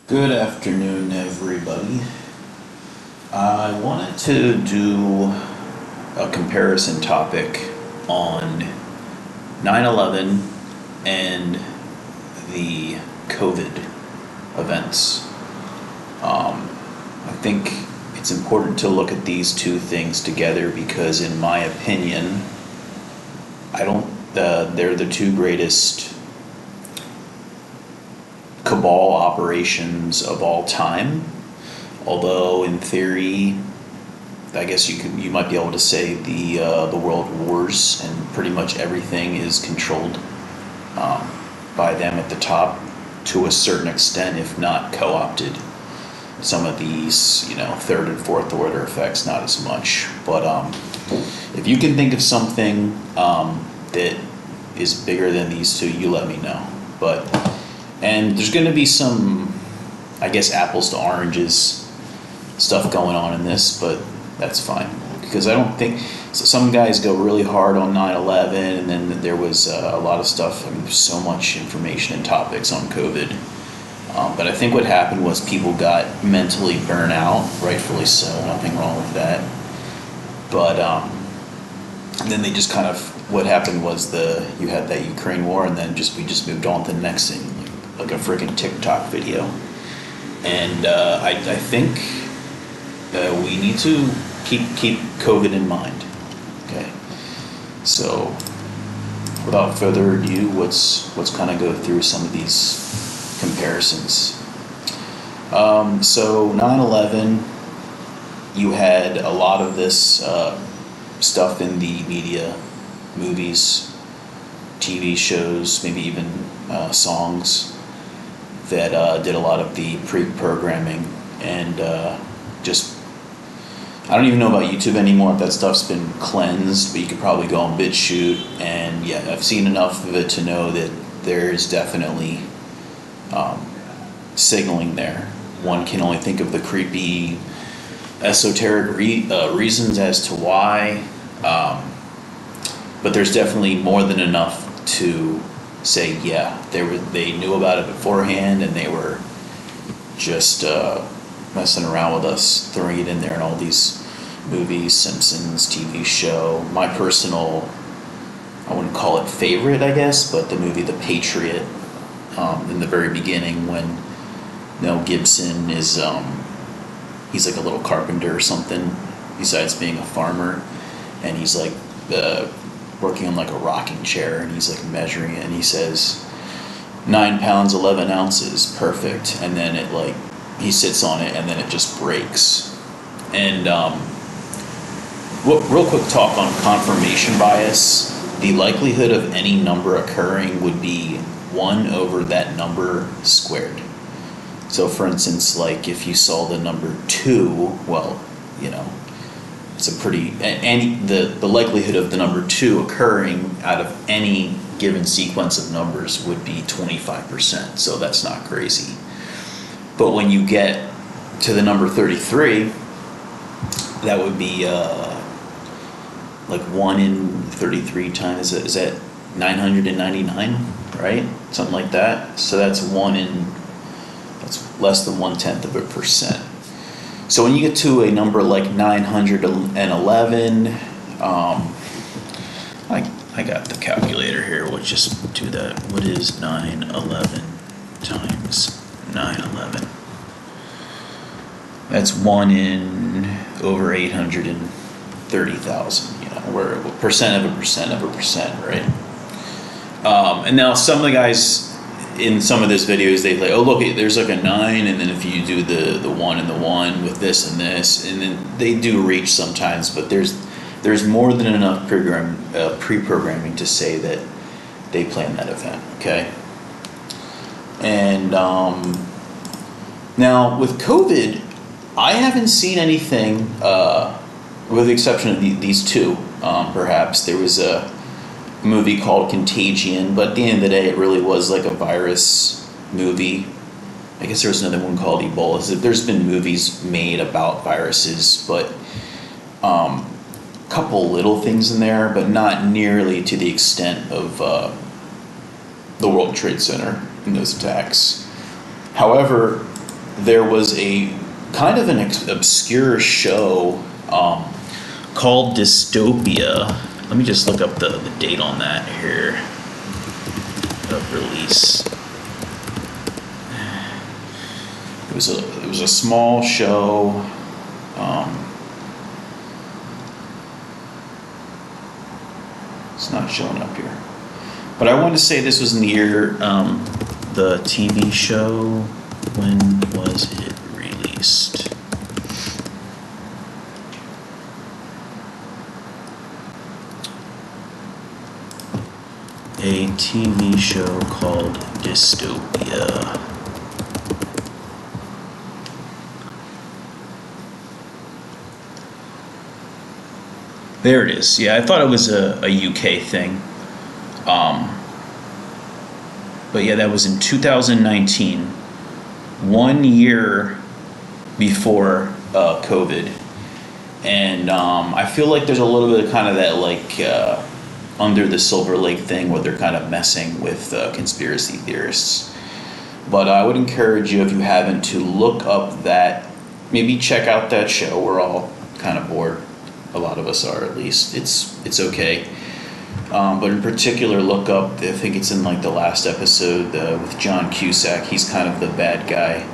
Good afternoon, everybody. I wanted to do a comparison topic on 9/11 and the COVID events. I think it's important to look at these two things together because, in my opinion, I don't, they're the two greatest cabal operations of all time. Although in theory, I guess you might be able to say the world wars and pretty much everything is controlled by them at the top to a certain extent, if not co-opted. Some of these, third and fourth order effects, not as much. But if you can think of something that is bigger than these two, you let me know. And there's going to be some, I guess, apples to oranges stuff going on in this, but that's fine. Because I don't think, so some guys go really hard on 9/11, and then there was a lot of stuff. I mean, there's so much information and topics on COVID. But I think what happened was people got mentally burnt out, rightfully so, nothing wrong with that. But then they just kind of, what happened was you had that Ukraine war, and then we just moved on to the next thing, like a friggin' TikTok video. And I think we need to keep COVID in mind. Okay. So without further ado, let's kind of go through some of these comparisons. So 9/11, you had a lot of this stuff in the media, movies, TV shows, maybe even songs that did a lot of the pre-programming and just, I don't even know about YouTube anymore if that stuff's been cleansed, but you could probably go on BitChute, and yeah, I've seen enough of it to know that there's definitely signaling there. One can only think of the creepy esoteric reasons as to why, but there's definitely more than enough to say, yeah, they knew about it beforehand, and they were just messing around with us, throwing it in there in all these movies, Simpsons, TV show. My personal, I wouldn't call it favorite, I guess, but the movie The Patriot, in the very beginning when Mel Gibson is, he's like a little carpenter or something, besides being a farmer, and he's like working on like a rocking chair, and he's like measuring it, and he says 9 pounds 11 ounces, perfect, and then he sits on it, and then it just breaks. And real quick talk on confirmation bias. The likelihood of any number occurring would be 1 over that number squared. So for instance, like if you saw the number 2, well, it's a pretty, and the likelihood of the number 2 occurring out of any given sequence of numbers would be 25%, so that's not crazy. But when you get to the number 33, that would be like 1 in 33 times, is that 999, right? Something like that. So that's that's less than 1/10%. So when you get to a number like 911, I got the calculator here. We'll just do that. What is 911 times 911? That's 1 in over 830,000. We're a percent of a percent of a percent, right? And now some of the guys in some of these videos, they like, oh look, there's like a 9, and then if you do the 1 and the 1 with this and this, and then they do reach sometimes, but there's more than enough pre-programming to say that they planned that event, okay? And now with COVID, I haven't seen anything, with the exception of these two, perhaps. There was a movie called Contagion, but at the end of the day, it really was like a virus movie. I guess there was another one called Ebola. There's been movies made about viruses, but couple little things in there, but not nearly to the extent of the World Trade Center and those attacks. However, there was a kind of an obscure show called Dystopia. Let me just look up the date on that here of release. It was a small show. It's not showing up here, but I want to say this was in the year the TV show. When was it released? A TV show called Dystopia. There it is. Yeah, I thought it was a UK thing. But yeah, that was in 2019, 1 year before COVID. And I feel like there's a little bit of kind of that like under the Silver Lake thing where they're kind of messing with conspiracy theorists. But I would encourage you, if you haven't, to look up that, maybe check out that show. We're all kind of bored. A lot of us are, at least. It's okay. But in particular, look up, I think it's in like the last episode with John Cusack. He's kind of the bad guy.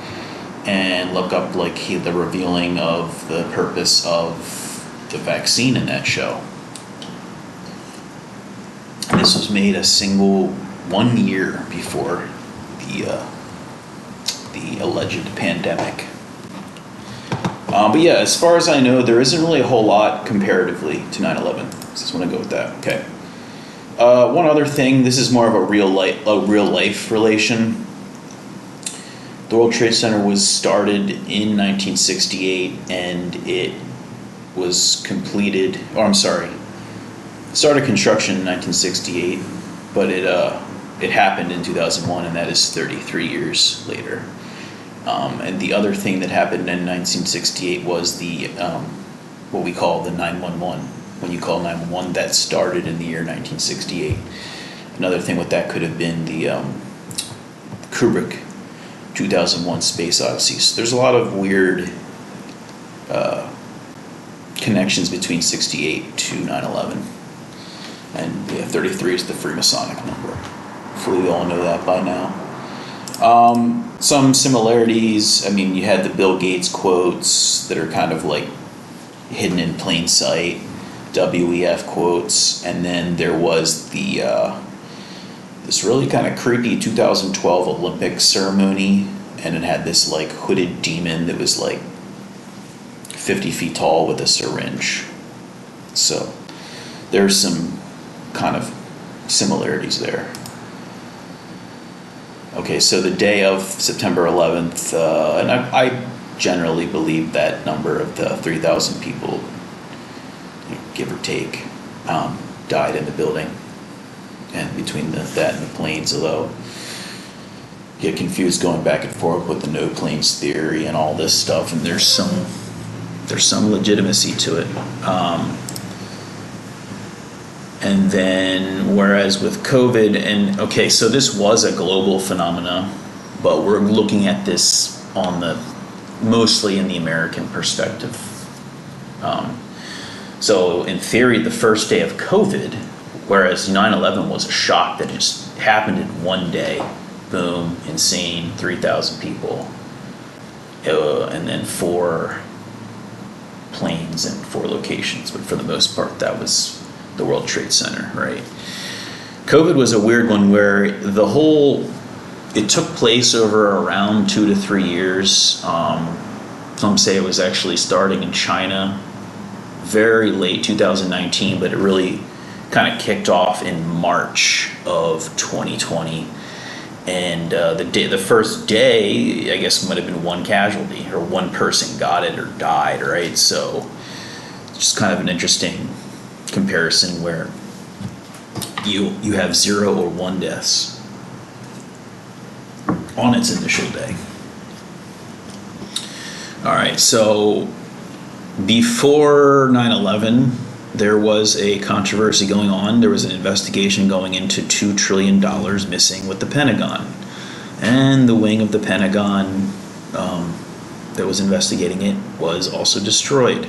And look up like the revealing of the purpose of the vaccine in that show. And this was made a single 1 year before the alleged pandemic. But yeah, as far as I know, there isn't really a whole lot comparatively to 9/11. So I just want to go with that. Okay. One other thing. This is more of a real life relation. The World Trade Center was started in 1968, and it was completed. Or I'm sorry, started construction in 1968, but it happened in 2001, and that is 33 years later. And the other thing that happened in 1968 was the what we call the 911. When you call 911, that started in the year 1968. Another thing with that could have been the Kubrick 2001 Space Odyssey. So there's a lot of weird connections between 68 to 9/11. And yeah, 33 is the Freemasonic number. Hopefully we all know that by now. Some similarities, I mean, you had the Bill Gates quotes that are kind of like hidden in plain sight, WEF quotes, and then there was the this really kind of creepy 2012 Olympic ceremony, and it had this like hooded demon that was like 50 feet tall with a syringe. So there's some kind of similarities there. Okay, so the day of September 11th, and I generally believe that number of the 3,000 people, give or take, died in the building, and between that and the planes, although get confused going back and forth with the no planes theory and all this stuff, and there's some legitimacy to it. And then, whereas with COVID, and okay, so this was a global phenomena, but we're looking at this on mostly in the American perspective. So in theory, the first day of COVID, whereas 9/11 was a shock that just happened in one day, boom, insane, 3,000 people, and then 4 planes and 4 locations, but for the most part, that was the World Trade Center, right? COVID was a weird one where it took place over around 2 to 3 years. Some say it was actually starting in China very late 2019, but it really kind of kicked off in March of 2020. And the first day, I guess, might have been 1 casualty, or 1 person got it or died, right? So just kind of an interesting comparison where you have 0 or 1 deaths on its initial day. All right, so before 9/11, there was a controversy going on. There was an investigation going into $2 trillion missing with the Pentagon. And the wing of the Pentagon that was investigating it was also destroyed.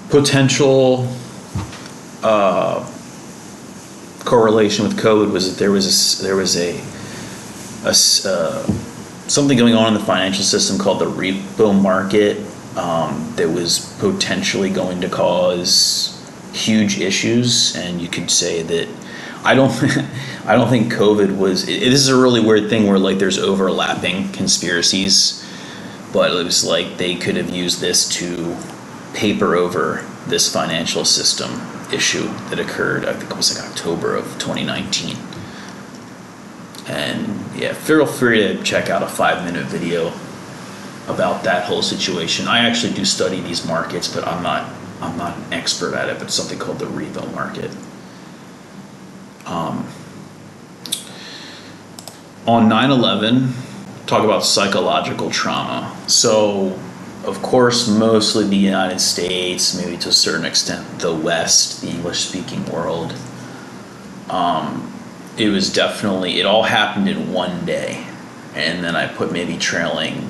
Potential correlation with COVID was that there was something going on in the financial system called the repo market that was potentially going to cause huge issues, and you could say that I don't think COVID was. This is a really weird thing where like there's overlapping conspiracies, but it was like they could have used this to paper over this financial system issue that occurred. I think it was like October of 2019. And yeah, feel free to check out a 5-minute video about that whole situation. I actually do study these markets, but I'm not an expert at it, but it's something called the repo market. On 9/11, talk about psychological trauma. So, of course, mostly the United States, maybe to a certain extent the West, the English-speaking world. It was definitely, it all happened in one day. And then I put maybe trailing,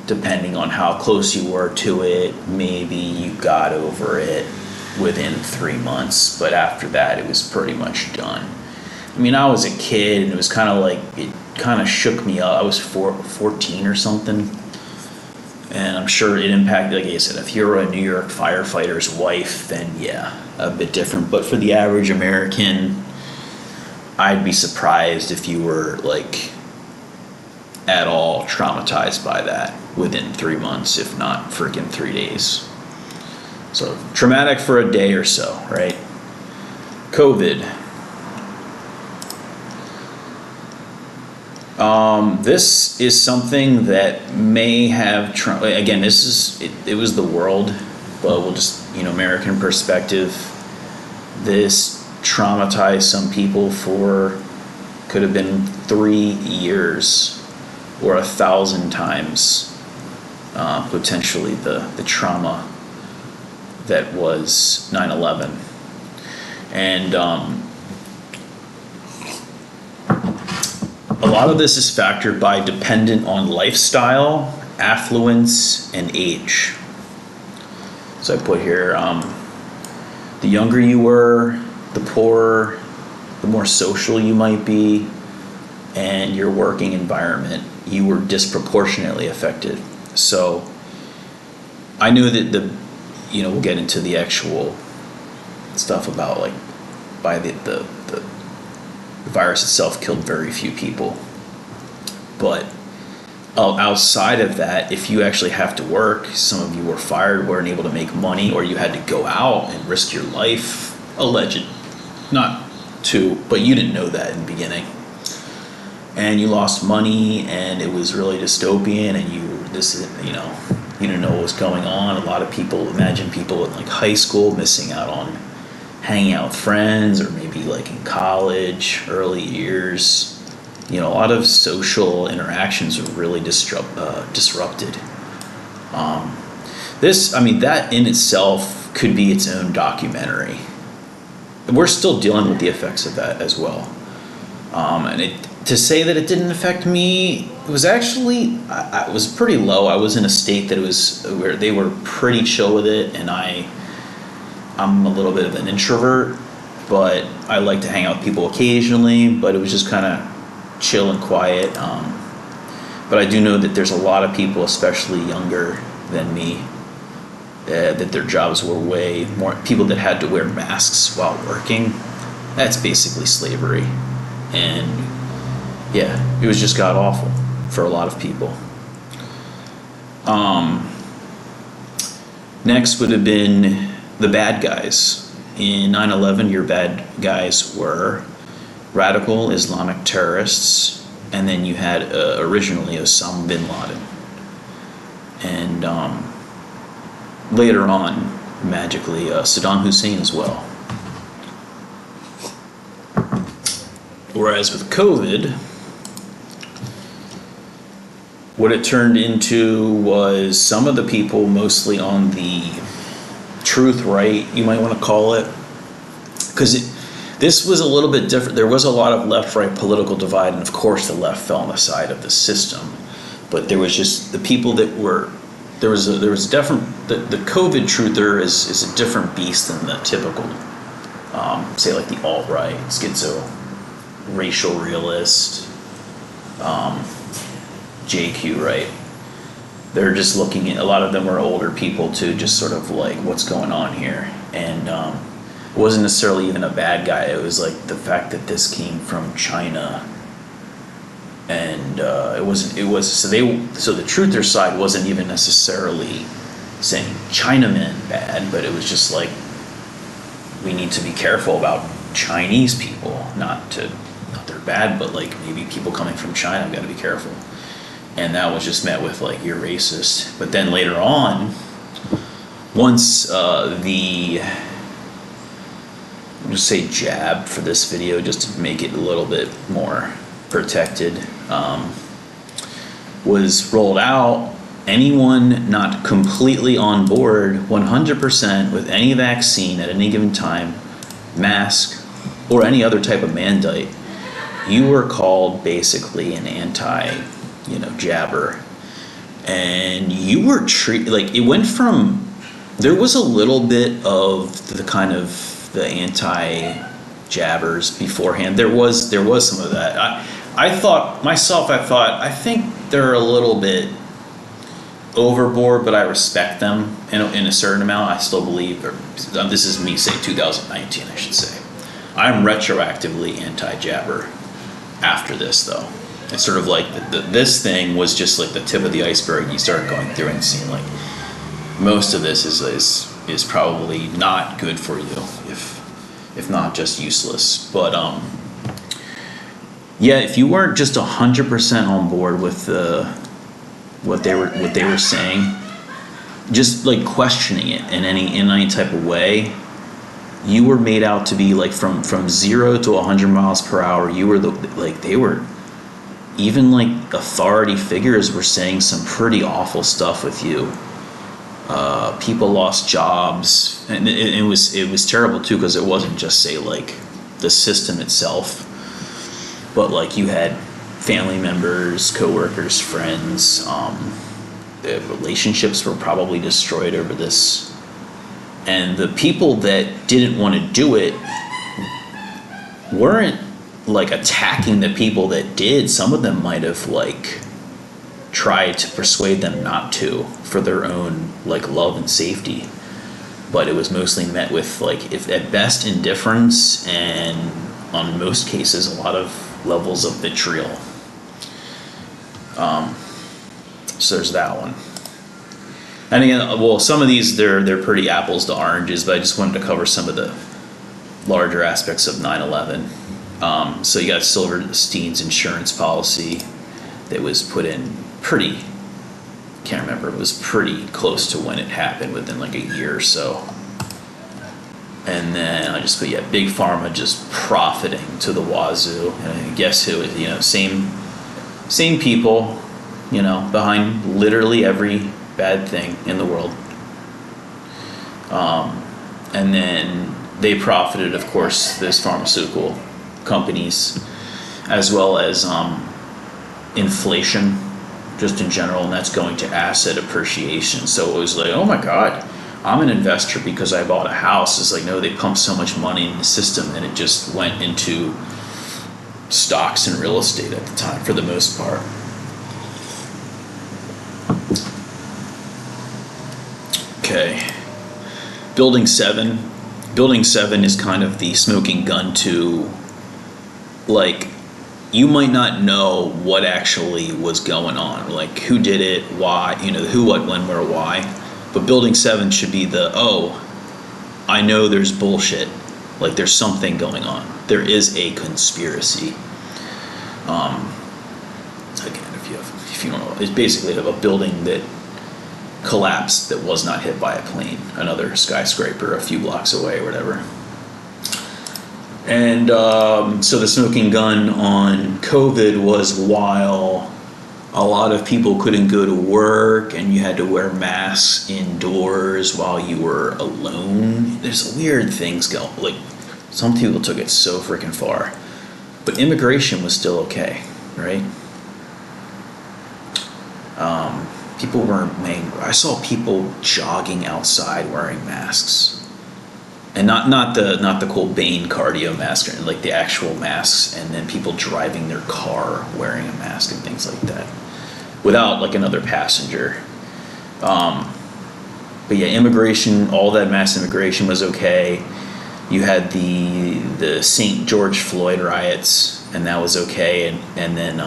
depending on how close you were to it, maybe you got over it within 3 months. But after that, it was pretty much done. I mean, I was a kid, and it was kind of like, it kind of shook me up. I was 14 or something. And I'm sure it impacted, like I said, if you're a New York firefighter's wife, then yeah, a bit different. But for the average American, I'd be surprised if you were like at all traumatized by that within 3 months, if not freaking 3 days. So traumatic for a day or so, right? COVID. This is something that may have, again, it was the world, but we'll just, American perspective. This traumatized some people for, could have been 3 years or 1,000 times, potentially the trauma that was 9/11. And, a lot of this is factored by dependent on lifestyle, affluence, and age. So I put here, the younger you were, the poorer, the more social you might be, and your working environment, you were disproportionately affected. So I knew that we'll get into the actual stuff about like by the virus itself killed very few people. But outside of that, if you actually have to work, some of you were fired, weren't able to make money, or you had to go out and risk your life, alleged, not to, but you didn't know that in the beginning. And you lost money, and it was really dystopian, and you didn't know what was going on. A lot of people, imagine people in like high school missing out on hanging out with friends, or maybe like in college, early years. A lot of social interactions are really disrupted. That in itself could be its own documentary. We're still dealing with the effects of that as well. To say that it didn't affect me, it was actually, I was pretty low. I was in a state that where they were pretty chill with it, and I'm a little bit of an introvert, but I like to hang out with people occasionally, but it was just kind of chill and quiet. But I do know that there's a lot of people, especially younger than me, that their jobs were way more, people that had to wear masks while working. That's basically slavery. And yeah, it was just god awful for a lot of people. Next would have been the bad guys. In 9/11, your bad guys were radical Islamic terrorists, and then you had originally Osama bin Laden. And later on, magically, Saddam Hussein as well. Whereas with COVID, what it turned into was some of the people mostly on the truth right, you might want to call it, because This was a little bit different. There was a lot of left-right political divide, and of course the left fell on the side of the system. But there was just the people that were, there was a different, the COVID truther is a different beast than the typical, say like the alt-right, schizo, racial realist, JQ, right? They're just looking at, a lot of them were older people too, just sort of like, what's going on here? And it wasn't necessarily even a bad guy. It was like the fact that this came from China, and it was so the truther side wasn't even necessarily saying Chinamen bad, but it was just like, we need to be careful about Chinese people, not they're bad, but like maybe people coming from China, we got to be careful. And that was just met with like, you're racist. But then later on, once I'll just say jab for this video just to make it a little bit more protected, was rolled out, anyone not completely on board 100% with any vaccine at any given time, mask, or any other type of mandate, you were called basically an jabber. And you were treated, like, it went from, there was a little bit of the kind of the anti-jabbers beforehand. There was some of that. I think they're a little bit overboard, but I respect them in a certain amount. I still believe, or this is me saying 2019, I should say. I'm retroactively anti-jabber after this, though. It's sort of like this thing was just like the tip of the iceberg. You start going through and seeing like most of this is probably not good for you, if not just useless. But yeah, if you weren't just 100% on board with what they were saying, just like questioning it in any type of way, you were made out to be like from 0 to 100 miles per hour. You were they were, even like authority figures were saying some pretty awful stuff with you. People lost jobs, and it was terrible too, because it wasn't just say like the system itself, but like you had family members, coworkers, friends, the relationships were probably destroyed over this. And the people that didn't want to do it weren't like attacking the people that did. Some of them might have like tried to persuade them not to for their own like love and safety, but it was mostly met with like, if at best, indifference, and on most cases a lot of levels of vitriol. So there's that one. And again, well, some of these they're pretty apples to oranges, but I just wanted to cover some of the larger aspects of 9/11. So you got Silverstein's insurance policy that was put in can't remember, it was pretty close to when it happened, within like a year or so. And then I just put, Big Pharma just profiting to the wazoo. And guess who? Same people, behind literally every bad thing in the world. And then they profited, of course, those pharmaceutical companies, as well as inflation just in general, and that's going to asset appreciation. So it was like, oh my God, I'm an investor because I bought a house. It's like, no, they pumped so much money in the system and it just went into stocks and real estate at the time for the most part. Okay. Building 7. Building 7 is kind of the smoking gun to, like, you might not know what actually was going on, like who did it, why, who, what, when, where, why. But Building 7 should be I know there's bullshit, like there's something going on. There is a conspiracy. Again, if you don't know, it's basically a building that collapsed that was not hit by a plane, another skyscraper a few blocks away or whatever. And so the smoking gun on COVID was, while a lot of people couldn't go to work and you had to wear masks indoors while you were alone, there's weird things going, like Some people took it so freaking far. But immigration was still okay, right? People weren't I saw people jogging outside wearing masks. And not the Cobain cardio mask, like the actual masks, and then people driving their car wearing a mask and things like that, without like another passenger. But yeah, immigration, all that mass immigration was okay. You had the St. George Floyd riots, and that was okay, and then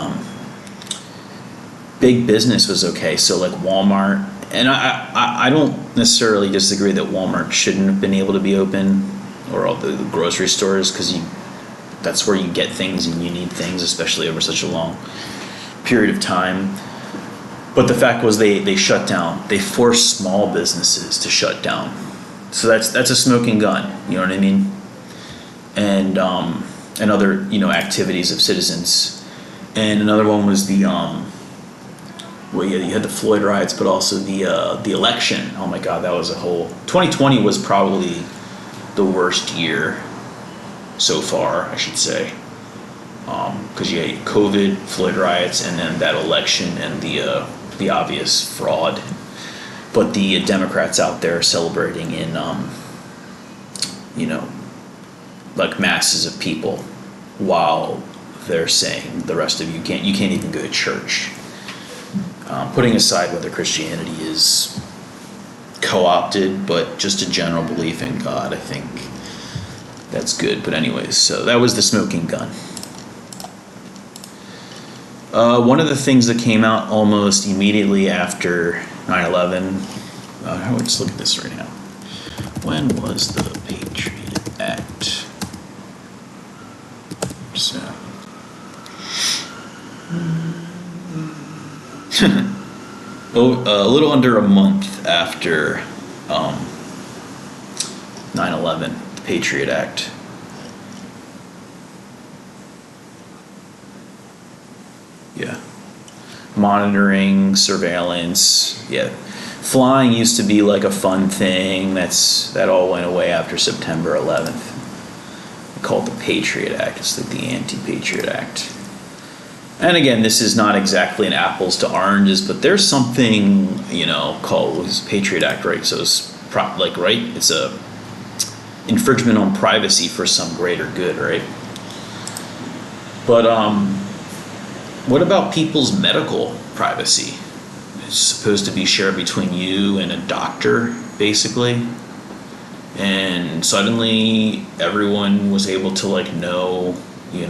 big business was okay. So like Walmart, and I don't necessarily disagree that Walmart shouldn't have been able to be open, or all the grocery stores, because that's where you get things and you need things, especially over such a long period of time. But the fact was they shut down. They forced small businesses to shut down. So that's a smoking gun, you know what I mean? And other, activities of citizens. And another one was you had the Floyd riots, but also the election. Oh my God, that was 2020 was probably the worst year so far, I should say. Because you had COVID, Floyd riots, and then that election and the obvious fraud. But the Democrats out there celebrating in, like masses of people, while they're saying the rest of you can't even go to church. Putting aside whether Christianity is co-opted, but just a general belief in God, I think that's good. But anyways, so that was the smoking gun. One of the things that came out almost immediately after 9/11, let's look at this right now. When was the Patriot Act? So, a little under a month after 9/11, the Patriot Act. Yeah. Monitoring, surveillance, yeah. Flying used to be like a fun thing. That all went away after September 11th. They call it the Patriot Act. It's like the Anti-Patriot Act. And again, this is not exactly an apples to oranges, but there's something, called Patriot Act, right? So it's right? It's a infringement on privacy for some greater good, right? But what about people's medical privacy? It's supposed to be shared between you and a doctor, basically. And suddenly everyone was able to know, you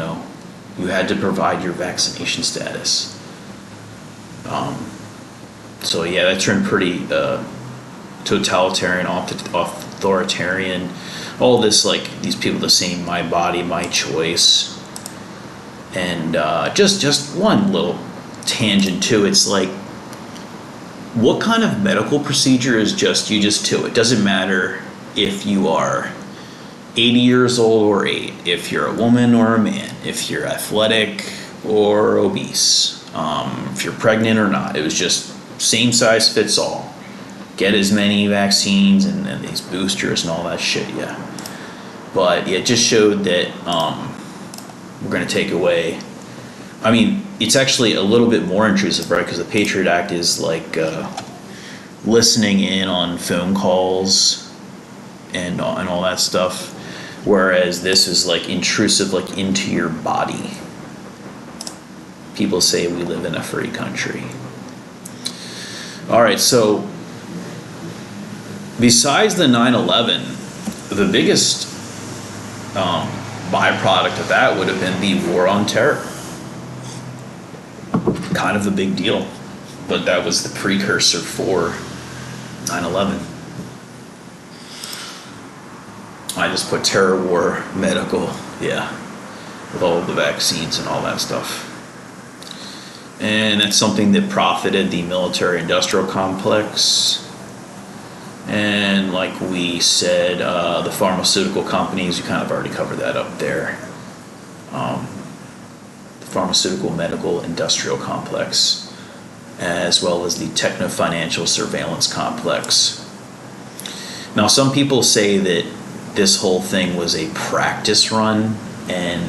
had to provide your vaccination status. So yeah, that turned pretty totalitarian, authoritarian. All this, these people that saying my body, my choice. And just one little tangent too. It's like, what kind of medical procedure is you just do? It doesn't matter if you are 80 years old or 8, if you're a woman or a man, if you're athletic or obese, if you're pregnant or not. It was just same size fits all. Get as many vaccines and these boosters and all that shit, yeah. But it just showed that we're going to take away. I mean, it's actually a little bit more intrusive, right? Because the Patriot Act is listening in on phone calls and all that stuff, whereas this is intrusive, into your body. People say we live in a free country. All right, so besides the 9/11, the biggest byproduct of that would have been the war on terror. Kind of a big deal, but that was the precursor for 9/11. I just put terror, war, medical, yeah, with all the vaccines and all that stuff. And that's something that profited the military-industrial complex. And like we said, the pharmaceutical companies, you kind of already covered that up there. The pharmaceutical, medical, industrial complex, as well as the techno-financial surveillance complex. Now, some people say that this whole thing was a practice run, and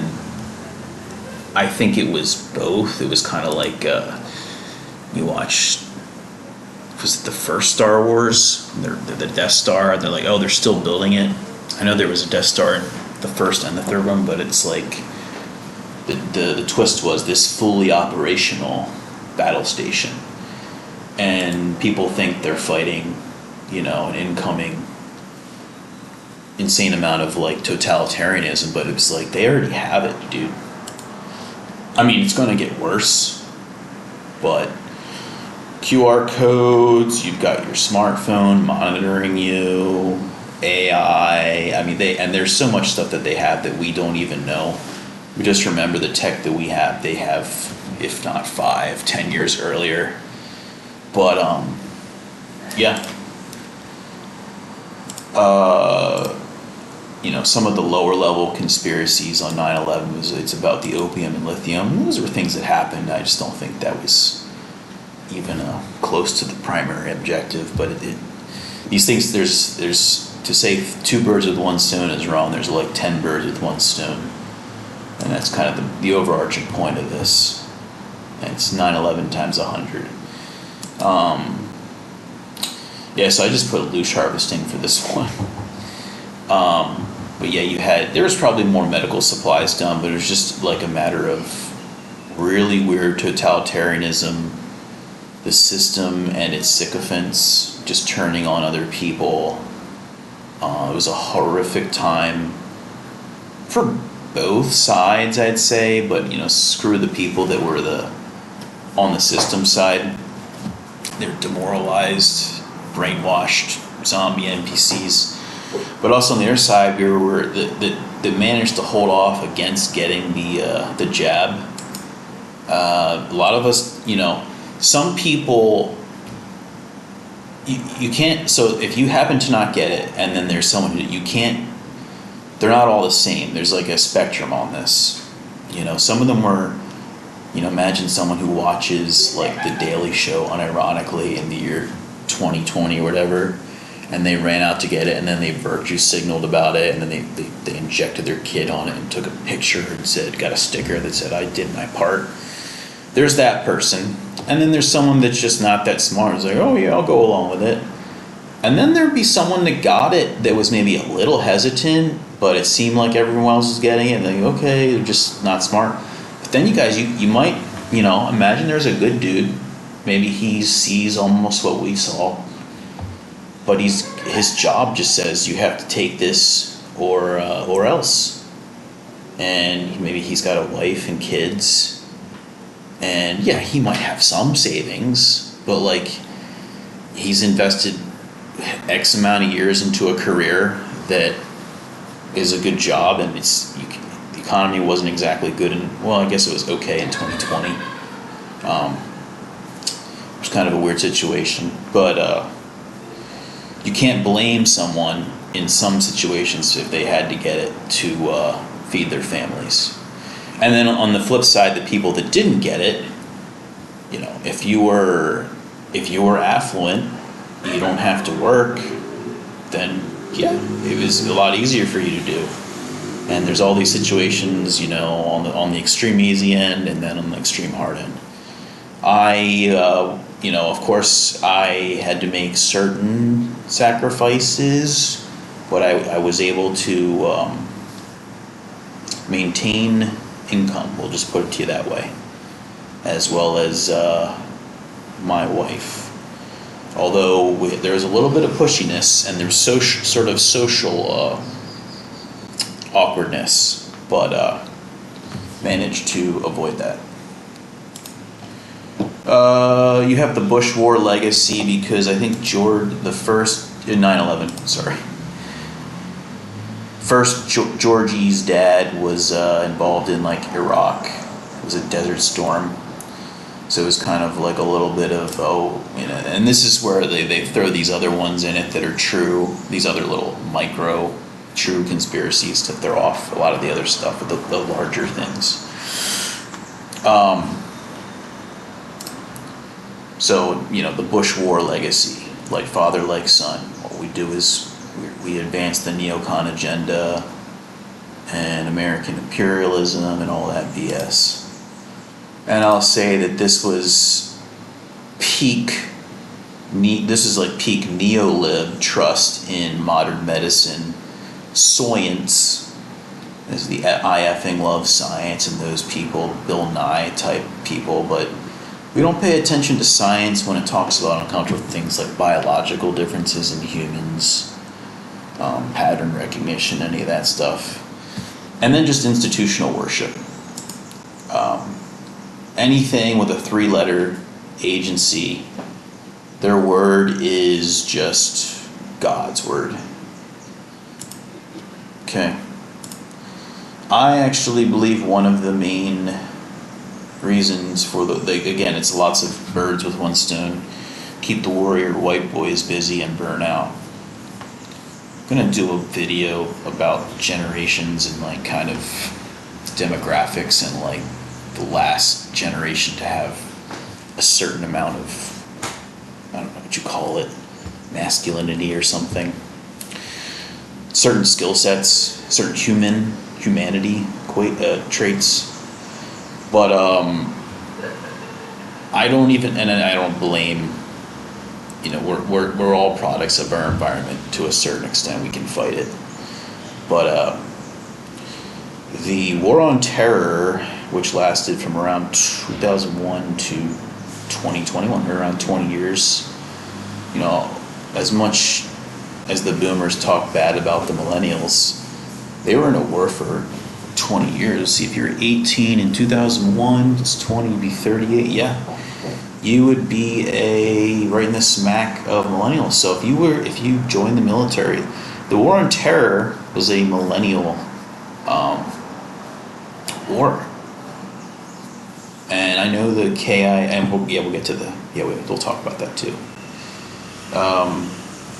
I think it was both. It was kind of like you watch, was it the first Star Wars? They're the Death Star. They're like, oh, they're still building it. I know there was a Death Star in the first and the third one, but it's like the twist was this fully operational battle station, and people think they're fighting, an incoming insane amount of like totalitarianism, but it's like they already have it, dude. I mean, it's going to get worse, but QR codes, you've got your smartphone monitoring you, AI. I mean, there's so much stuff that they have that we don't even know. We just remember the tech that we have. They have, if not 5-10 years earlier. But yeah. Some of the lower level conspiracies on 9/11 it's about the opium and lithium. Those were things that happened. I just don't think that was even close to the primary objective. But these things, there's to say two birds with one stone is wrong. There's like 10 birds with one stone, and that's kind of the overarching point of this. And it's 9/11 times 100. Yeah, so I just put loosh harvesting for this one. But yeah, there was probably more medical supplies done, but it was just like a matter of really weird totalitarianism, the system and its sycophants just turning on other people. It was a horrific time for both sides, I'd say, but screw the people that were on the system side. They're demoralized, brainwashed zombie NPCs. But also on the other side, we were that managed to hold off against getting the jab. A lot of us, some people, you can't. So if you happen to not get it, and then there's someone who you can't, they're not all the same. There's like a spectrum on this. Some of them were, imagine someone who watches like The Daily Show unironically in the year 2020 or whatever, and they ran out to get it, and then they virtue signaled about it, and then they injected their kid on it and took a picture and got a sticker that said, I did my part. There's that person. And then there's someone that's just not that smart. It's like, oh yeah, I'll go along with it. And then there'd be someone that got it that was maybe a little hesitant, but it seemed like everyone else was getting it, and they're like, okay, they're just not smart. But then you guys, you might, imagine there's a good dude. Maybe he sees almost what we saw, but his job just says you have to take this or else. And maybe he's got a wife and kids, and yeah, he might have some savings, but like he's invested X amount of years into a career that is a good job, and the economy wasn't exactly good, I guess it was okay in 2020. It was kind of a weird situation, but you can't blame someone in some situations if they had to get it to feed their families. And then on the flip side, the people that didn't get it, if you were affluent, you don't have to work, then yeah, it was a lot easier for you to do. And there's all these situations, on the extreme easy end and then on the extreme hard end. Of course, I had to make certain sacrifices, but I was able to maintain income, we'll just put it to you that way, as well as my wife. Although there was a little bit of pushiness and there's sort of social awkwardness, but managed to avoid that. You have the Bush War legacy because I think in 9/11, sorry. First, Georgie's dad was involved in like Iraq. It was a Desert Storm. So it was kind of like a little bit of, and this is where they throw these other ones in it that are true, these other little micro true conspiracies to throw off a lot of the other stuff, the larger things. So, the Bush War legacy, like father, like son. What we do is we advanced the neocon agenda and American imperialism and all that BS. And I'll say that this was this is like peak neolib trust in modern medicine, science, as the I effing love science and those people, Bill Nye type people, but we don't pay attention to science when it talks about uncomfortable things like biological differences in humans, pattern recognition, any of that stuff. And then just institutional worship. Anything with a 3-letter agency, their word is just God's word. Okay. I actually believe one of the main reasons for again, it's lots of birds with one stone. Keep the warrior white boys busy and burn out. I'm gonna do a video about generations and like kind of demographics and like the last generation to have a certain amount of, I don't know what you call it, masculinity or something. Certain skill sets, certain humanity traits. But I don't blame, we're all products of our environment to a certain extent. We can fight it. But the war on terror, which lasted from around 2001 to 2021, or around 20 years, as much as the boomers talk bad about the millennials, they were in a war for 20 years. See, if you're 18 in 2001, it's 20, you'd be 38, yeah. You would be right in the smack of millennials. So if you joined the military, the war on terror was a millennial war. And I know the we'll get to we'll talk about that too.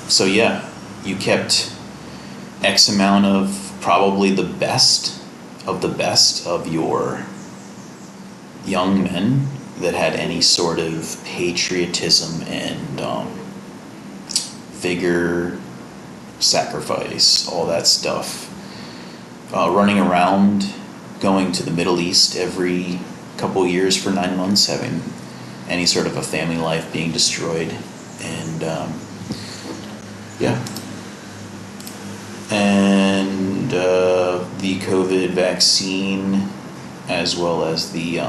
So yeah, you kept X amount of probably the best of your young men that had any sort of patriotism and vigor, sacrifice, all that stuff. Running around, going to the Middle East every couple years for 9 months, having any sort of a family life being destroyed, and and the COVID vaccine, as well as the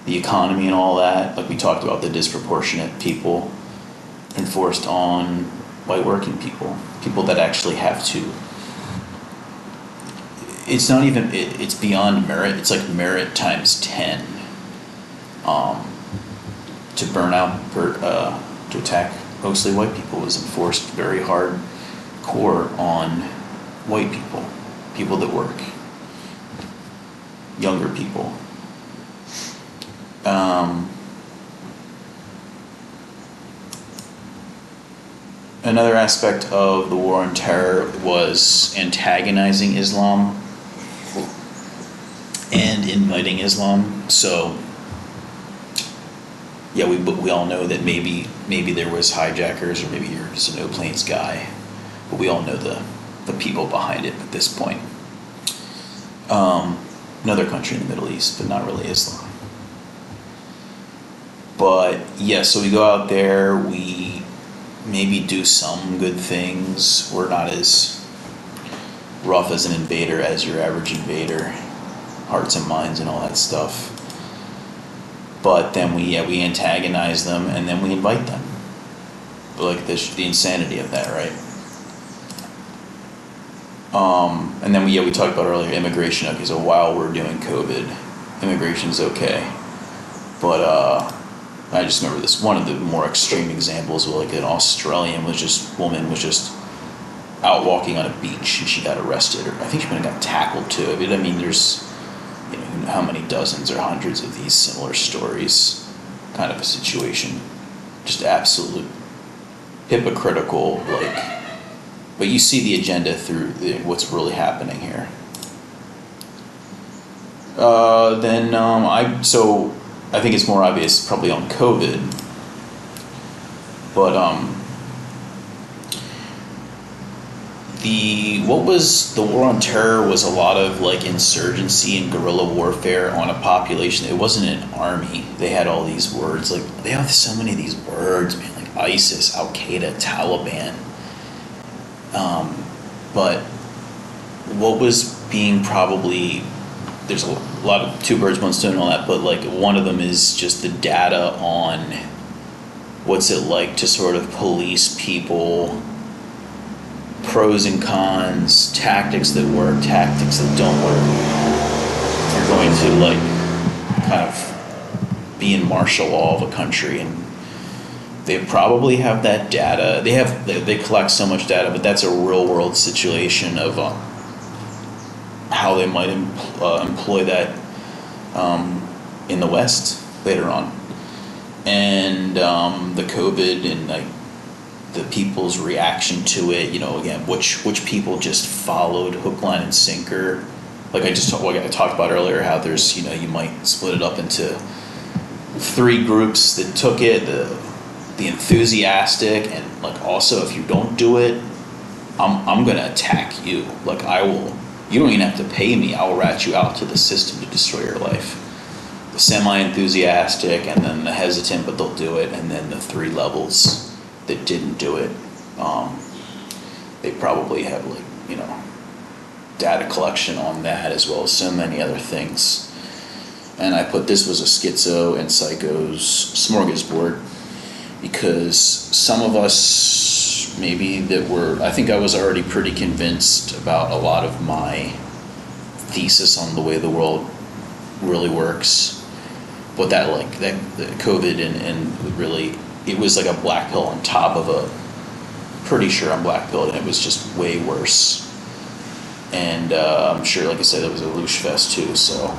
economy and all that, like we talked about, the disproportionate people enforced on white working people that actually have to. It's not even, it's beyond merit, it's like merit times 10 to burn out, to attack mostly white people was enforced very hardcore on white people that work, younger people. Another aspect of the war on terror was antagonizing Islam and inviting Islam. So yeah, we all know that maybe there was hijackers, or maybe you're just a no planes guy, but we all know the people behind it at this point. Another country in the Middle East, but not really Islam. But yeah, so we go out there, we maybe do some good things. We're not as rough as an invader as your average invader, hearts and minds and all that stuff. But then we antagonize them, and then we invite them. Like the insanity of that, right? And then we talked about earlier immigration. Okay, so while we're doing COVID, immigration's okay. But I just remember this, one of the more extreme examples was like an Australian woman was just out walking on a beach and she got arrested, or I think she might have got tackled too. I mean, there's how many dozens or hundreds of these similar stories, kind of a situation, just absolute hypocritical, but you see the agenda through what's really happening here. I think it's more obvious probably on COVID, but what was the war on terror was a lot of like insurgency and guerrilla warfare on a population. It wasn't an army. They had all these words, like they have so many of these words, man, like ISIS, Al Qaeda, Taliban. But what was being probably, there's a lot of two birds, one stone and all that, but like one of them is just the data on what's it like to sort of police people, pros and cons, tactics that work, tactics that don't work. You're going to like kind of be in martial law of a country, and they probably have that data. They collect so much data, but that's a real world situation of how they might employ that in the West later on, and the COVID and like the people's reaction to it, again, which people just followed hook, line, and sinker. Like I talked about earlier, how there's, you might split it up into 3 groups that took it, the enthusiastic, and like also if you don't do it, I'm gonna attack you. Like you don't even have to pay me, I'll rat you out to the system to destroy your life. The semi-enthusiastic, and then the hesitant, but they'll do it, and then the 3 levels that didn't do it. They probably have like, data collection on that as well as so many other things. And I put this was a schizo and psycho's smorgasbord, because some of us maybe I think I was already pretty convinced about a lot of my thesis on the way the world really works. But the COVID and really, it was like a black pill on top of pretty sure I'm black pilled, and it was just way worse. And I'm sure, like I said, it was a loosh fest too. So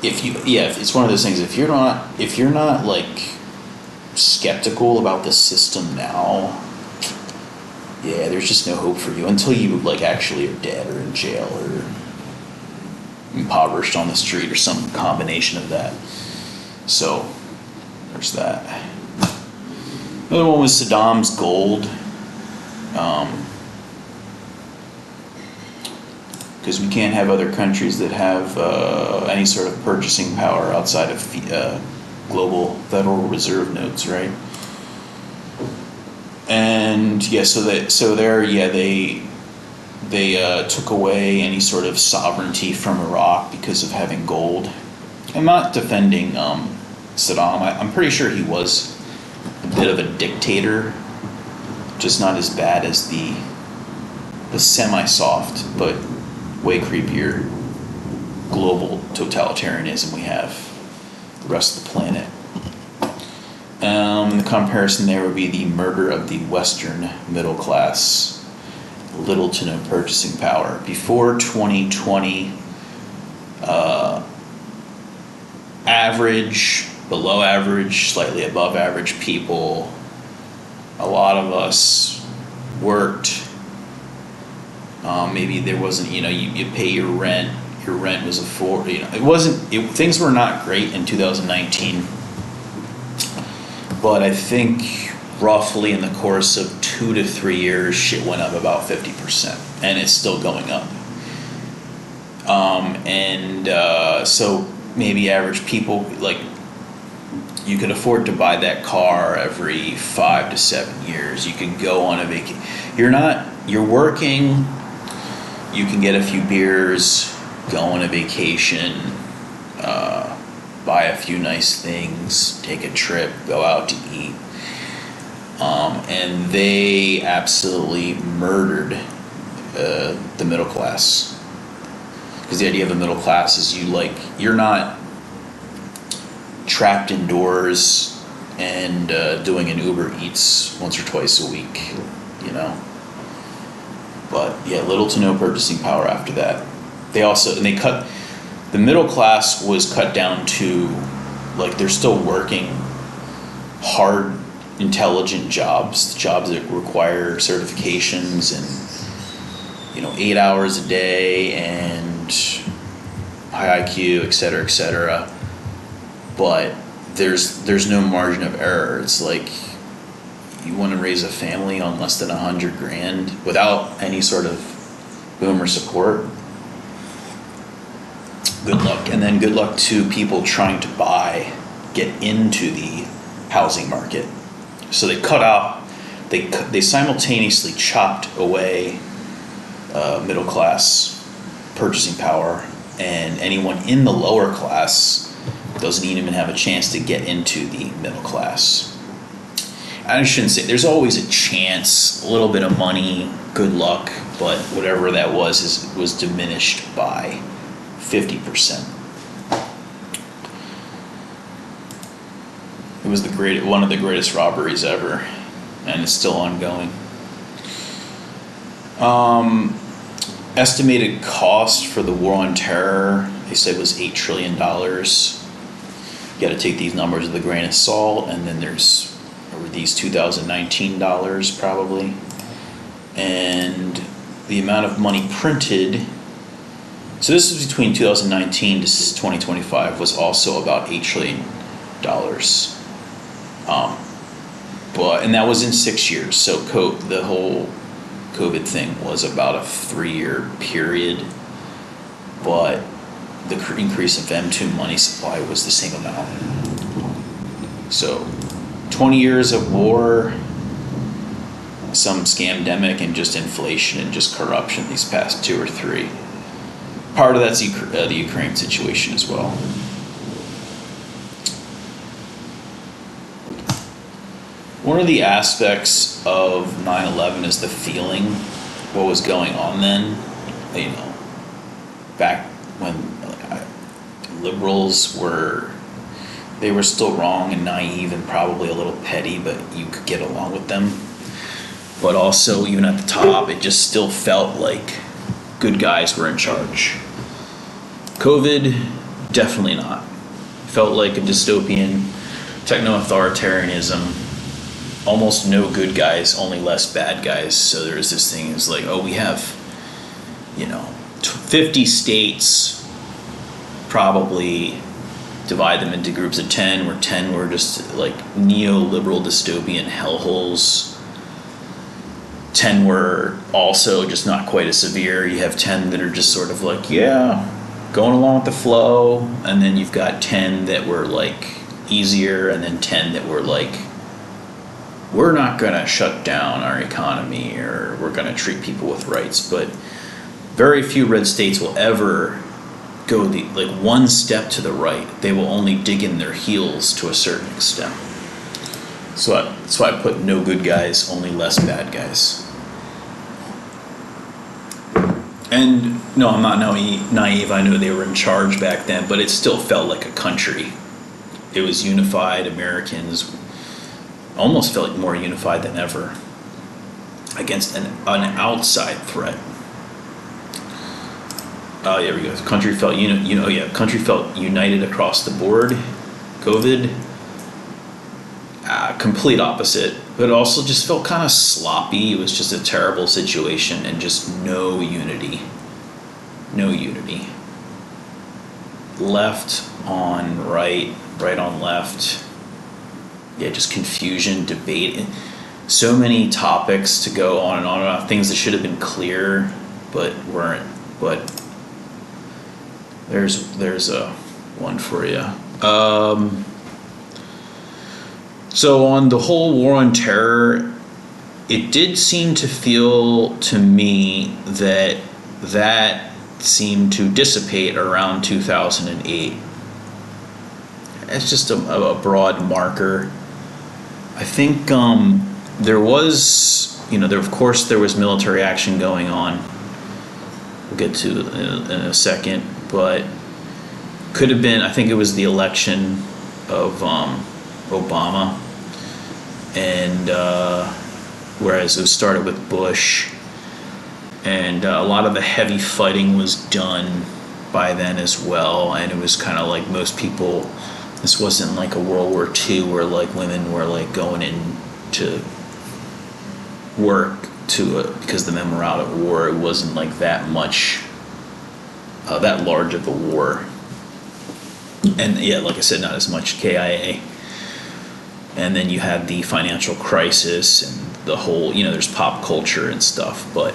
it's one of those things. If you're not like skeptical about the system now, there's just no hope for you until you like actually are dead or in jail or impoverished on the street or some combination of that. So there's that. Another one was Saddam's gold. Because we can't have other countries that have any sort of purchasing power outside of global Federal Reserve notes, right? And they took away any sort of sovereignty from Iraq because of having gold. I'm not defending Saddam. I'm pretty sure he was a bit of a dictator, just not as bad as the semi-soft but way creepier global totalitarianism we have the rest of the planet. The comparison there would be the murder of the Western middle class, little to no purchasing power. Before 2020, average, below average, slightly above average people, a lot of us worked. Maybe there wasn't, you pay your rent was things were not great in 2019. But I think roughly in the course of 2 to 3 years, shit went up about 50%, and it's still going up. So maybe average people, like, you could afford to buy that car every 5 to 7 years. You can go on a vacation. You're working, you can get a few beers, go on a vacation, buy a few nice things, take a trip, go out to eat. And they absolutely murdered the middle class. Because the idea of the middle class is you're not trapped indoors and doing an Uber Eats once or twice a week, But little to no purchasing power after that. The middle class was cut down to, like, they're still working hard, intelligent jobs that require certifications and 8 hours a day and high IQ, et cetera, but there's no margin of error. It's like you want to raise a family on less than 100 grand without any sort of boomer support, good luck. And then good luck to people trying to get into the housing market. So they simultaneously chopped away middle class purchasing power, and anyone in the lower class doesn't even have a chance to get into the middle class. I shouldn't say, there's always a chance, a little bit of money, good luck, but whatever that was diminished by 50%. It was one of the greatest robberies ever, and it's still ongoing. Estimated cost for the war on terror, they said, was $8 trillion. You got to take these numbers with a grain of salt, and then there's these 2019 dollars probably, and the amount of money printed. So this is between 2019 to 2025 was also about $8 trillion. And that was in 6 years. So the whole COVID thing was about a 3-year period, but the increase of M2 money supply was the same amount. So 20 years of war, some scamdemic, and just inflation and just corruption these past 2 or 3. Part of that's the Ukraine situation as well. One of the aspects of 9/11 is the feeling, what was going on then. Back when liberals were still wrong and naive and probably a little petty, but you could get along with them. But also, even at the top, it just still felt like good guys were in charge. COVID, definitely not. Felt like a dystopian techno-authoritarianism. Almost no good guys, only less bad guys. So there's this thing, it's like, we have, 50 states, probably divide them into groups of 10, where 10 were just like neoliberal dystopian hellholes. 10 were also just not quite as severe. You have 10 that are just sort of like, going along with the flow. And then you've got 10 that were like easier, and then 10 that were like, we're not going to shut down our economy, or we're going to treat people with rights. But very few red states will ever go one step to the right. They will only dig in their heels to a certain extent. So that's why I put no good guys, only less bad guys. And no, I'm not naive. I know they were in charge back then, but it still felt like a country. It was unified. Americans almost felt more unified than ever against an outside threat. Oh, there we go. The country felt country felt united across the board. COVID, complete opposite, but also just felt kind of sloppy. It was just a terrible situation, and just no unity. No unity. Left on right, right on left. Just confusion, debate. So many topics to go on and on about things that should have been clear, but weren't. But there's a one for you. So on the whole war on terror, it did seem to feel to me that seemed to dissipate around 2008. It's just a broad marker. I think there was, there was military action going on. We'll get to in a second, but could have been, I think it was the election of Obama, and whereas it started with Bush, and a lot of the heavy fighting was done by then as well, and it was kind of like most people. This wasn't like a World War II where like women were like going in to work because the men were out at war. It wasn't like that much, that large of a war. And like I said, not as much KIA. And then you had the financial crisis and the whole, there's pop culture and stuff, but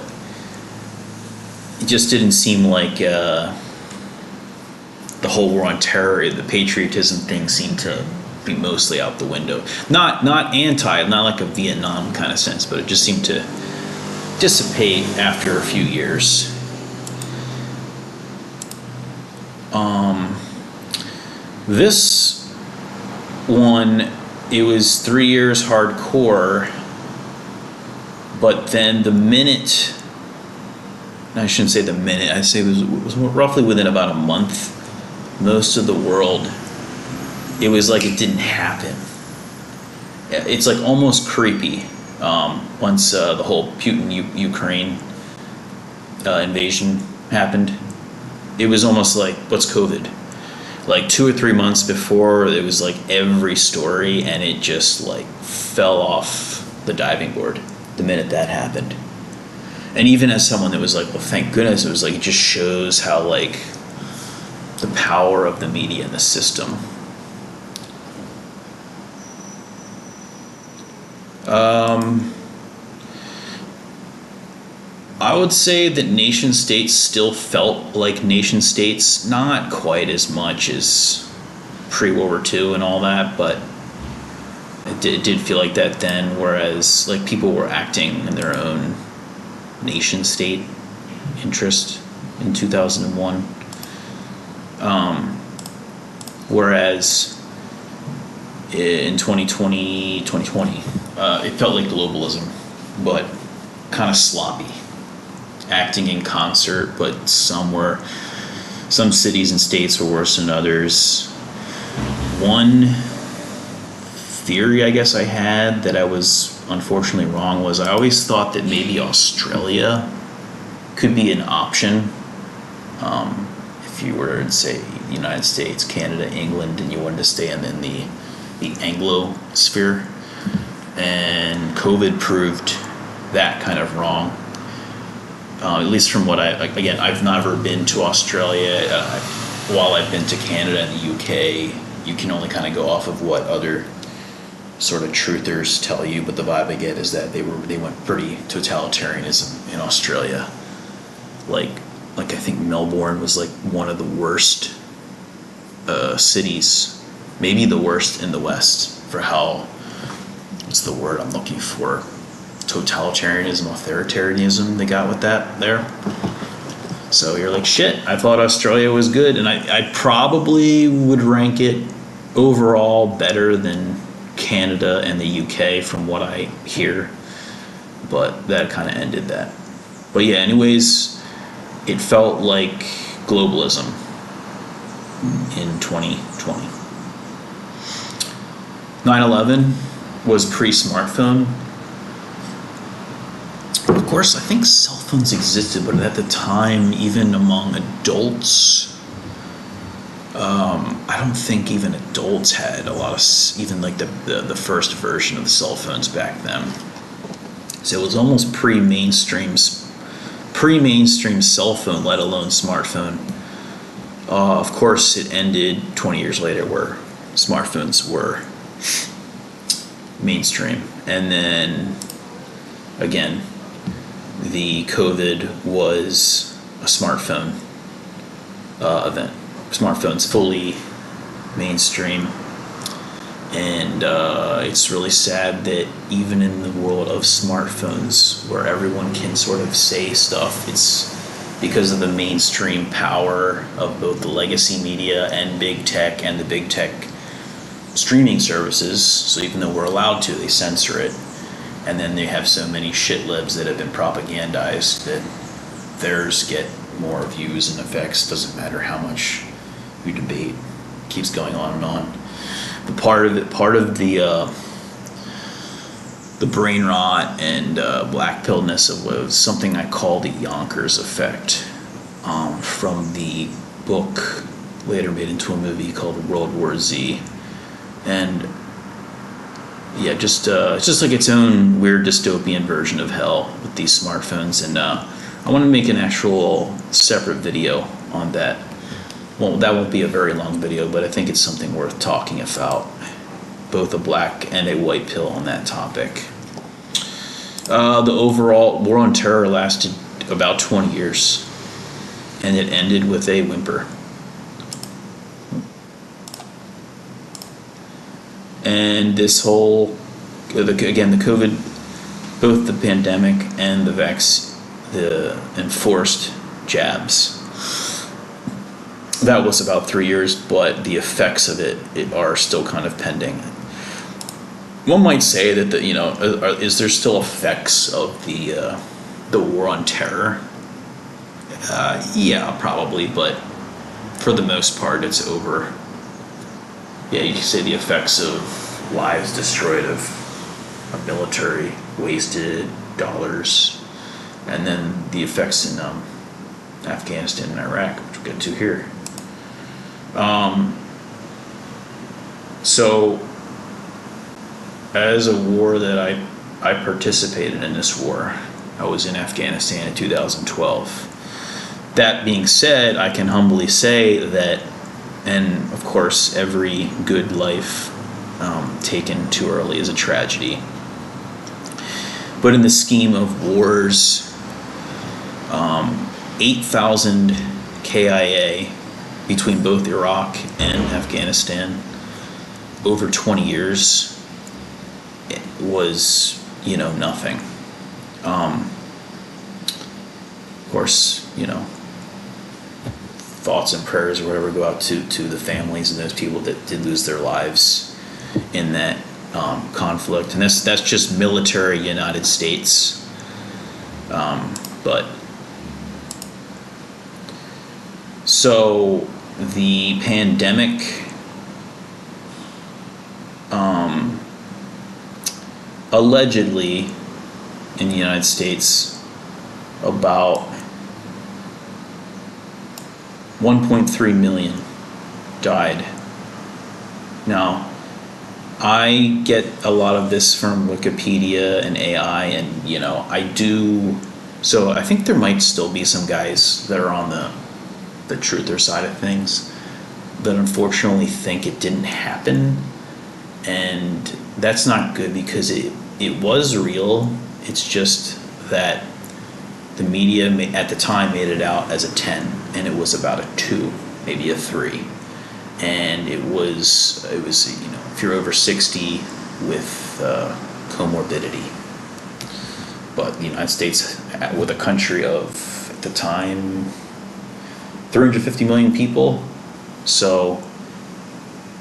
it just didn't seem like the whole war on terror, the patriotism thing seemed to be mostly out the window. Not like a Vietnam kind of sense, but it just seemed to dissipate after a few years. This one, it was 3 years hardcore, but then I shouldn't say the minute, I'd say it was roughly within about a month, most of the world, it was like it didn't happen. It's like almost creepy. Once the whole Putin-Ukraine invasion happened, it was almost like, what's COVID? Like 2 or 3 months before, it was like every story, and it just like fell off the diving board the minute that happened. And even as someone that was like, well, thank goodness, it was like, it just shows how like the power of the media and the system. I would say that nation states still felt like nation states, not quite as much as pre-World War II and all that, but it did feel like that then, whereas like people were acting in their own nation state interest in 2001. Whereas in 2020, it felt like globalism, but kind of sloppy. Acting in concert, but some cities and states were worse than others. One theory I guess I had that I was unfortunately wrong was I always thought that maybe Australia could be an option. If you were in, say, the United States, Canada, England, and you wanted to stay in the Anglo sphere. And COVID proved that kind of wrong. At least from what I've never been to Australia. While I've been to Canada and the UK, you can only kind of go off of what other sort of truthers tell you, but the vibe I get is that they went pretty totalitarianism in Australia. Like I think Melbourne was like one of the worst cities, maybe the worst in the West for how, what's the word I'm looking for? Totalitarianism, authoritarianism they got with that there. So you're like, shit, I thought Australia was good, and I probably would rank it overall better than Canada and the UK from what I hear, but that kind of ended that. But yeah, anyways, it felt like globalism in 2020. 9/11 was pre-smartphone. Of course, I think cell phones existed, but at the time, even among adults, I don't think even adults had a lot of, even like the first version of the cell phones back then. So it was almost pre-mainstream cell phone, let alone smartphone. Of course, it ended 20 years later where smartphones were mainstream. And then, again, the COVID was a smartphone event. Smartphones fully mainstream, and it's really sad that even in the world of smartphones, where everyone can sort of say stuff, it's because of the mainstream power of both the legacy media and big tech and the big tech streaming services. So even though we're allowed to, they censor it. And then they have so many shit libs that have been propagandized that theirs get more views and effects. Doesn't matter how much you debate. Keeps going on and on. But part of the brain rot and black pilledness was something I call the Yonkers effect, from the book later made into a movie called World War Z. And yeah, it's just like its own weird dystopian version of hell with these smartphones. And I want to make an actual separate video on that. Well, that won't be a very long video, but I think it's something worth talking about. both a black and a white pill on that topic. The overall war on terror lasted about 20 years, and it ended with a whimper. And this whole, again, the COVID, both the pandemic and the enforced jabs, that was about 3 years, but the effects of it are still kind of pending. One might say that is there still effects of the war on terror? Yeah, probably, but for the most part, it's over. Yeah, you can say the effects of lives destroyed, of military wasted, dollars, and then the effects in Afghanistan and Iraq, which we'll get to here. So, as a war that I participated in this war, I was in Afghanistan in 2012. That being said, I can humbly say that, and of course, every good life taken too early is a tragedy. But in the scheme of wars, 8,000 KIA between both Iraq and Afghanistan over 20 years was, nothing. Of course, thoughts and prayers or whatever go out to the families and those people that did lose their lives in that conflict. And that's just military United States. But so the pandemic allegedly in the United States about 1.3 million died. Now, I get a lot of this from Wikipedia and AI, and so I think there might still be some guys that are on the truther side of things that unfortunately think it didn't happen, and that's not good because it was real. It's just that the media at the time made it out as a 10, and it was about a 2, maybe a 3, and it was if you're over 60 with comorbidity. But the United States, with a country of at the time 350 million people, so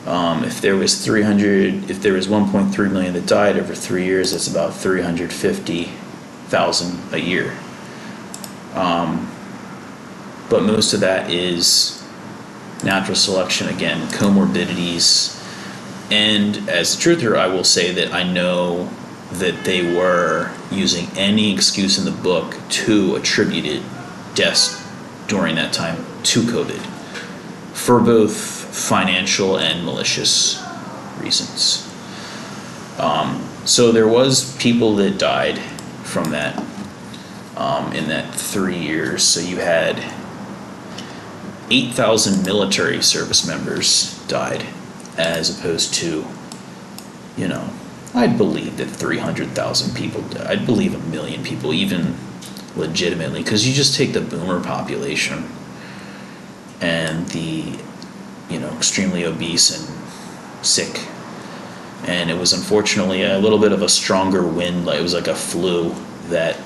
if there was 1.3 million that died over 3 years, that's about 350,000 a year. But most of that is natural selection, again, comorbidities. And as a truther, I will say that I know that they were using any excuse in the book to attribute deaths during that time to COVID for both financial and malicious reasons. So there was people that died from that in that 3 years. So you had 8,000 military service members died, as opposed to, I'd believe that 300,000 people died. I'd believe 1 million people, even legitimately, because you just take the boomer population and the, extremely obese and sick. And it was unfortunately a little bit of a stronger wind, it was like a flu that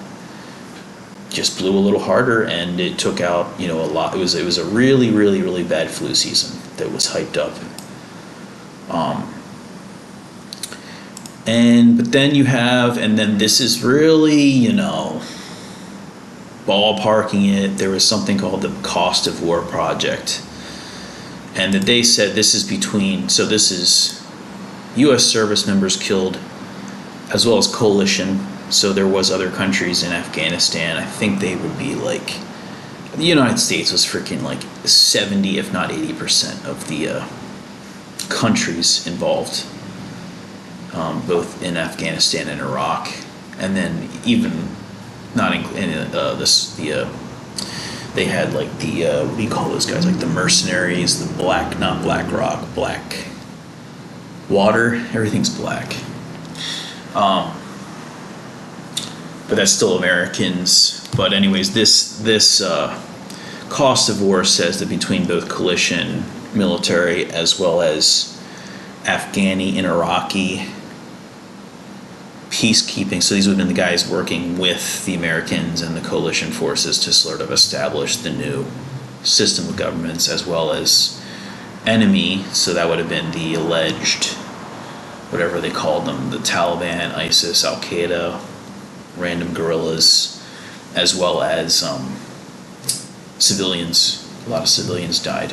just blew a little harder, and it took out, a lot. It was a really, really, really bad flu season that was hyped up. But then you have, and then this is really, ballparking it. There was something called the Cost of War Project, and that they said this is U.S. service members killed, as well as coalition. So there was other countries in Afghanistan. I think they would be the United States was freaking 70, if not 80% of the countries involved, both in Afghanistan and Iraq, and then even not in they had what do you call those guys, the mercenaries, the black Water, everything's black. But that's still Americans. But anyways, this cost of war says that between both coalition military as well as Afghani and Iraqi peacekeeping, so these would have been the guys working with the Americans and the coalition forces to sort of establish the new system of governments, as well as enemy, so that would have been the alleged, whatever they called them, the Taliban, ISIS, Al-Qaeda, random guerrillas, as well as civilians. A lot of civilians died.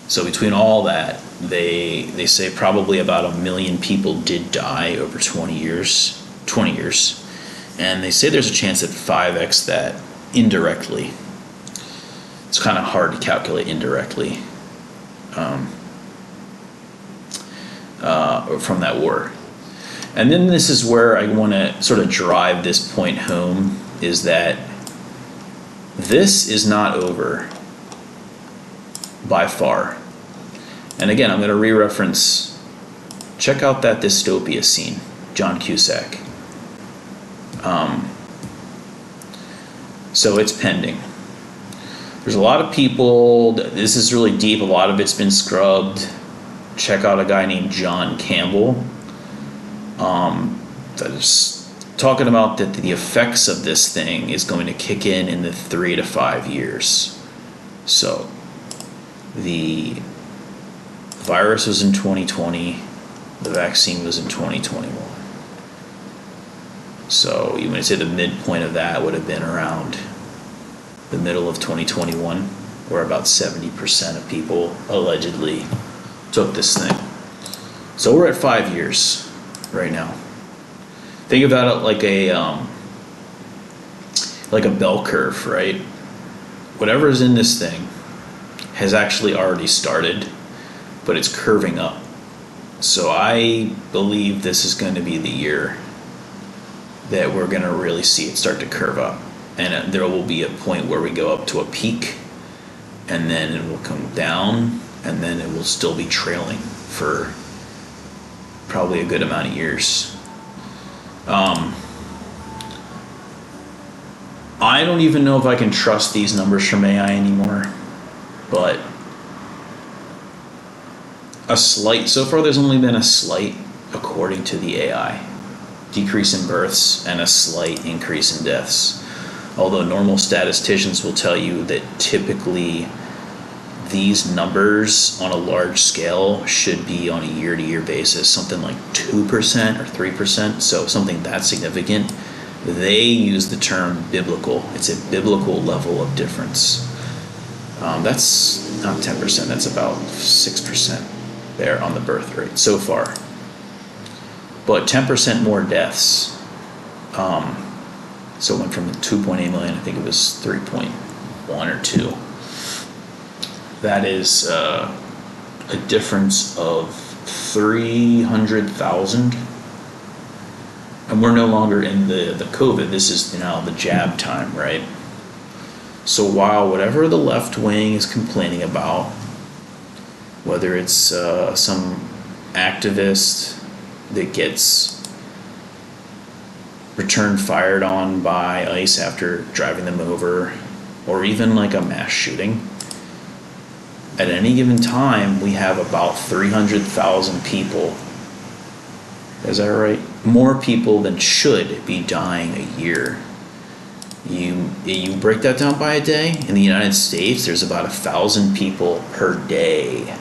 So between all that, they say probably about 1 million people did die over 20 years. And they say there's a chance at 5x that indirectly. It's kind of hard to calculate indirectly from that war. And then this is where I want to sort of drive this point home, is that this is not over by far. And again, I'm going to re-reference, check out that dystopia scene, John Cusack. So it's pending. There's a lot of people, this is really deep, a lot of it's been scrubbed. Check out a guy named John Campbell. That's talking about that the effects of this thing is going to kick in the 3 to 5 years. So the virus was in 2020, the vaccine was in 2021. So you might say the midpoint of that would have been around the middle of 2021, where about 70% of people allegedly took this thing. So we're at 5 years right now. Think about it like a bell curve, right? Whatever's in this thing has actually already started, but it's curving up. So I believe this is going to be the year that we're going to really see it start to curve up. And there will be a point where we go up to a peak, and then it will come down, and then it will still be trailing for probably a good amount of years. I don't even know if I can trust these numbers from AI anymore, but so far there's only been a slight, according to the AI, decrease in births and a slight increase in deaths. Although normal statisticians will tell you that typically these numbers on a large scale should be on a year-to-year basis, something like 2% or 3%, so something that significant. They use the term biblical. It's a biblical level of difference. That's not 10%, that's about 6% there on the birth rate so far. But 10% more deaths. So it went from 2.8 million, I think it was 3.1 or 2. That is a difference of 300,000. And we're no longer in the COVID. This is now the jab time, right? So while whatever the left wing is complaining about, whether it's some activist that gets returned fired on by ICE after driving them over, or even like a mass shooting, at any given time we have about 300,000 people. Is that right? More people than should be dying a year. You break that down by a day. In the United States, there's about 1,000 people per day.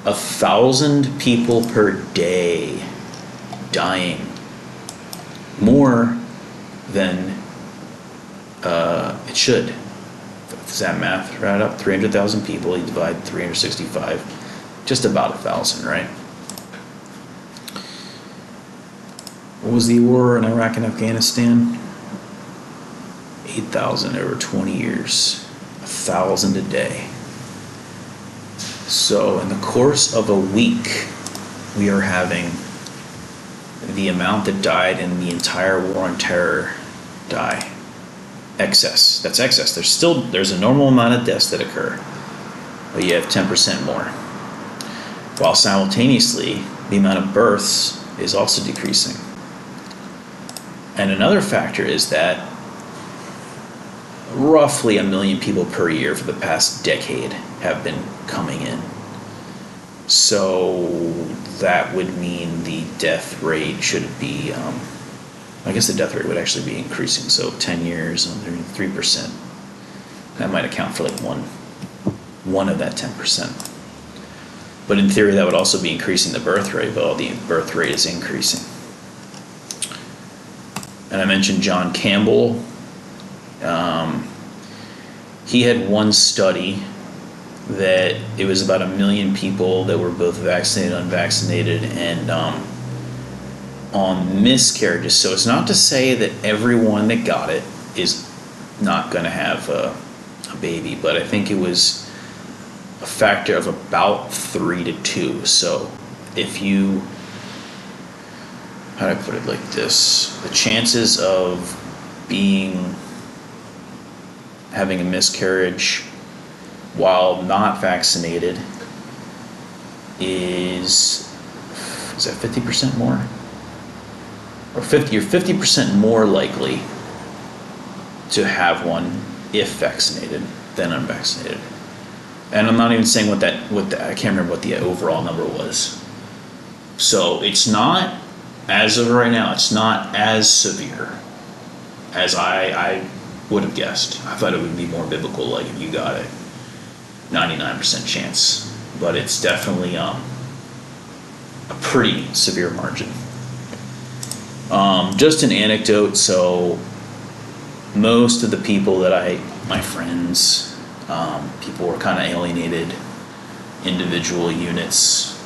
1,000 people per day dying. More than it should. Does that math right up? 300,000 people, you divide 365, just about 1,000, right? What was the war in Iraq and Afghanistan? 8,000 over 20 years, 1,000 a day. So in the course of a week, we are having the amount that died in the entire war on terror die. Excess. That's excess. There's a normal amount of deaths that occur, but you have 10% more. while simultaneously the amount of births is also decreasing. And another factor is that roughly 1 million people per year for the past decade have been coming in. So that would mean the death rate should be, I guess the death rate would actually be increasing. So 10 years, 3%. That might account for like one of that 10%. But in theory, that would also be increasing the birth rate, but the birth rate is increasing. And I mentioned John Campbell. He had one study that it was about 1 million people that were both vaccinated and unvaccinated, and on miscarriages. So it's not to say that everyone that got it is not going to have a baby, but I think it was a factor of about 3 to 2. So if you, how do I put it like this? The chances of having a miscarriage while not vaccinated is that 50% more? Or you're 50% more likely to have one if vaccinated than unvaccinated. And I'm not even saying what I can't remember what the overall number was. So it's not, as of right now, it's not as severe as I would have guessed. I thought it would be more biblical, like if you got it, 99% chance. But it's definitely a pretty severe margin. Just an anecdote, so most of the people my friends, people were kind of alienated, individual units.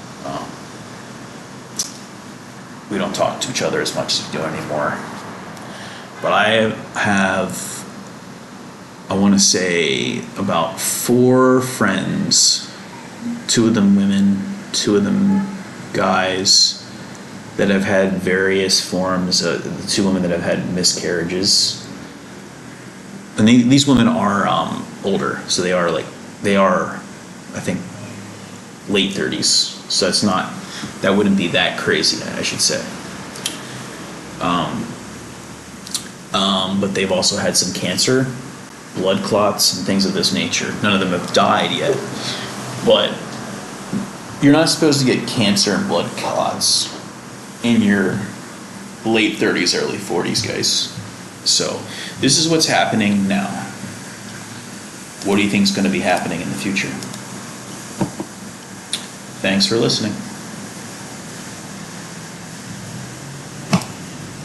We don't talk to each other as much as we do anymore. But I have, I want to say, about 4 friends, 2 of them women, 2 of them guys, that have had various forms, the 2 women that have had miscarriages. And these women are older, so they are, I think, late 30s. So it's not, that wouldn't be that crazy, I should say. But they've also had some cancer, blood clots, and things of this nature. None of them have died yet. But you're not supposed to get cancer and blood clots in your late 30s, early 40s, guys. So this is what's happening now. What do you think is going to be happening in the future? Thanks for listening.